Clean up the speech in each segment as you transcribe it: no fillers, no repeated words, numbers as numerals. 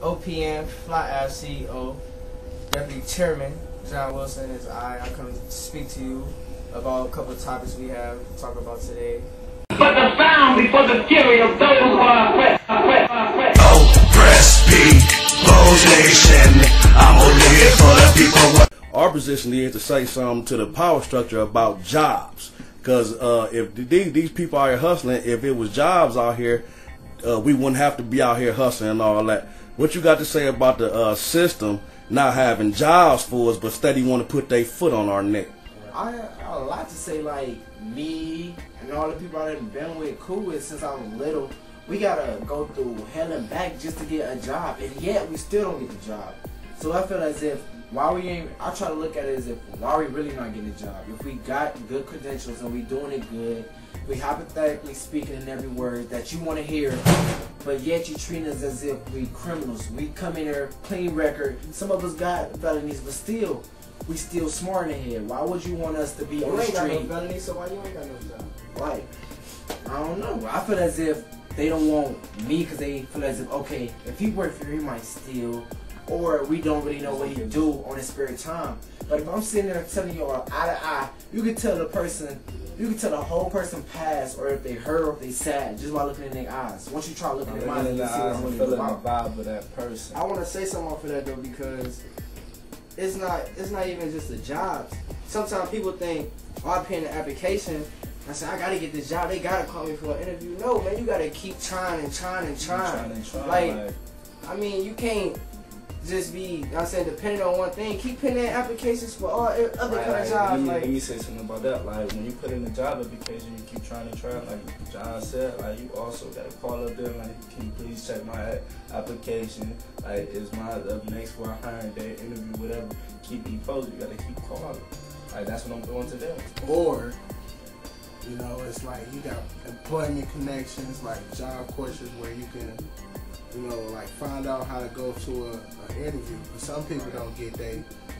OPM, Fly Ave CEO, Deputy Chairman John Wilson is I come to speak to you about a couple of topics we have to talk about today. But the sound before the fury of those who are oppressed. Oppressed people's nation. I'm only here for the people. Our position is to say something to the power structure about jobs. Because if these people out here hustling, if it was jobs out here, we wouldn't have to be out here hustling and all that. What you got to say about the system not having jobs for us, but steady want to put their foot on our neck? I have a lot to say, like me and all the people I've been with, cool with since I was little. We gotta go through hell and back just to get a job, and yet we still don't get the job. So I feel as if I try to look at it as if why we really not getting a job. If we got good credentials and we doing it good, we hypothetically speaking in every word that you want to hear, but yet you treat us as if we criminals. We come in here, clean record. Some of us got felonies, but still, we still smart in the head. Why would you want us to be on the street? You ain't got no felony, so why you ain't got no job? Right. I don't know. I feel as if they don't want me because they feel as if, okay, if he worked here, he might steal, or we don't really know what he do on his spare time. But if I'm sitting there telling you all eye to eye, you can tell the person, you can tell the whole person past, or if they hurt or if they sad, just by looking in their eyes. Once you try looking in their eyes, you see what's really about. The vibe of that person. I want to say something off of that though, because it's not even just the jobs. Sometimes people think, oh, I put in an application, I said, I gotta get this job, they gotta call me for an interview. No, man, you gotta keep trying and trying and trying. Like, I mean, you can't just be, I said, depending on one thing. Keep putting in applications for all other kind of jobs. Let me say something about that. Like, when you put in a job application, you keep trying and trying. Like John said, like, you also gotta call up there, like, can you please check my application? Like, is my up next for a hiring day, interview, whatever. Keep me posted. You gotta keep calling. Like, that's what I'm doing today. Or, you know, it's like you got employment connections, like job courses where you can, you know, like find out how to go to an interview. But some people don't get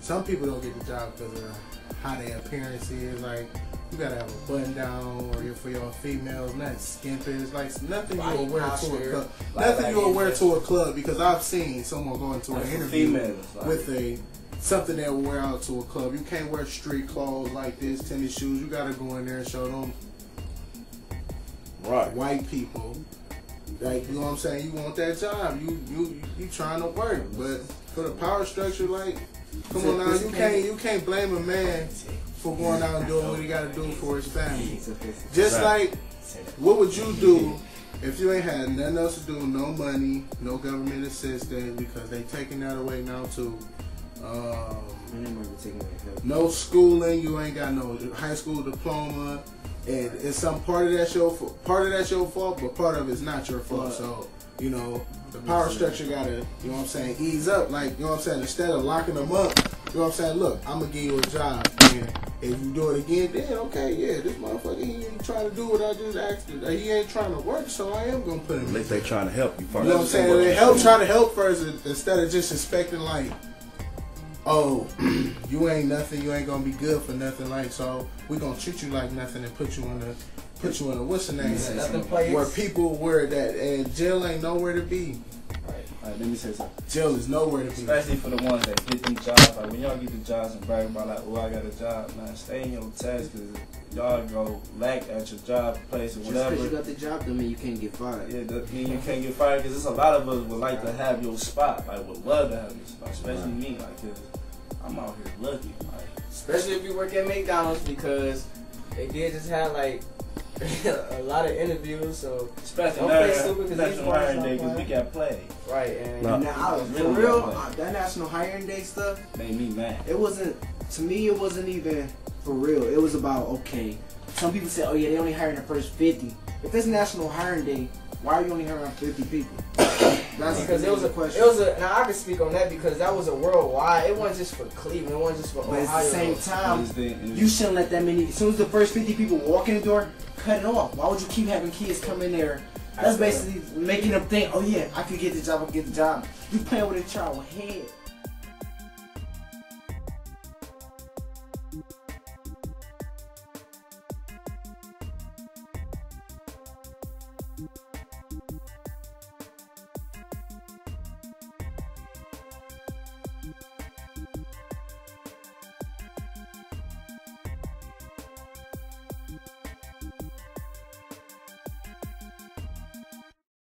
some people don't get the job because of how their appearance is. Like, you gotta have a button down, or for your females, nothing skimpy. It's like nothing you will wear to a club. Nothing you will wear to a club, because I've seen someone go into an interview with something that will wear out to a club. You can't wear street clothes like this, tennis shoes. You gotta go in there and show them white people. Like, you know what I'm saying? You want that job. You trying to work. But for the power structure, like, come on now, you can't blame a man for going out and doing what he gotta do for his family. Just like, what would you do if you ain't had nothing else to do, no money, no government assistance, because they taking that away now too. No schooling, you ain't got no high school diploma, and it's some part of that's your fault, but part of it's not your fault. So, you know, the power structure gotta, you know what I'm saying, ease up. Like, you know what I'm saying, instead of locking them up, you know what I'm saying, look, I'm gonna give you a job, and if you do it again, then okay, yeah, this motherfucker, he ain't trying to do what I just asked him. He ain't trying to work, so I am gonna put him in. At least they trying to help you first. You know what I'm saying? They try to help first, instead of just expecting, like, oh, you ain't nothing, you ain't gonna be good for nothing, like, so we gonna treat you like nothing and put you in a what's the name? Where people were that, and jail ain't nowhere to be. Alright, let me say something. Jail is nowhere to be. Especially for the ones that get them jobs. Like, when y'all get the jobs and brag about, like, oh, I got a job, man, stay in your task, because y'all go lack at your job place or whatever. Just because you got the job don't mean you can't get fired. Yeah, that mean you can't get fired, because there's a lot of us would like to have your spot. Like, would love to have your spot, especially me, like, because I'm out here lucky. Like, especially if you work at McDonald's, because they did just have, like, a lot of interviews, so especially don't play stupid, National Hiring Day, because we got played. Right, and now, for real, that National Hiring Day stuff made me mad. It wasn't, to me, it wasn't even for real. It was about, okay, some people say, oh yeah, they only hiring the first 50. If it's National Hiring Day, why are you only hiring 50 people? That's because it was a question. Now I can speak on that because that was a worldwide. It wasn't just for Cleveland. It wasn't just for Ohio. But at the same time, you shouldn't let that many. As soon as the first 50 people walk in the door, cut it off. Why would you keep having kids come in there? That's basically making them think, oh yeah, I could get the job. I could get the job. You playing with a child's head.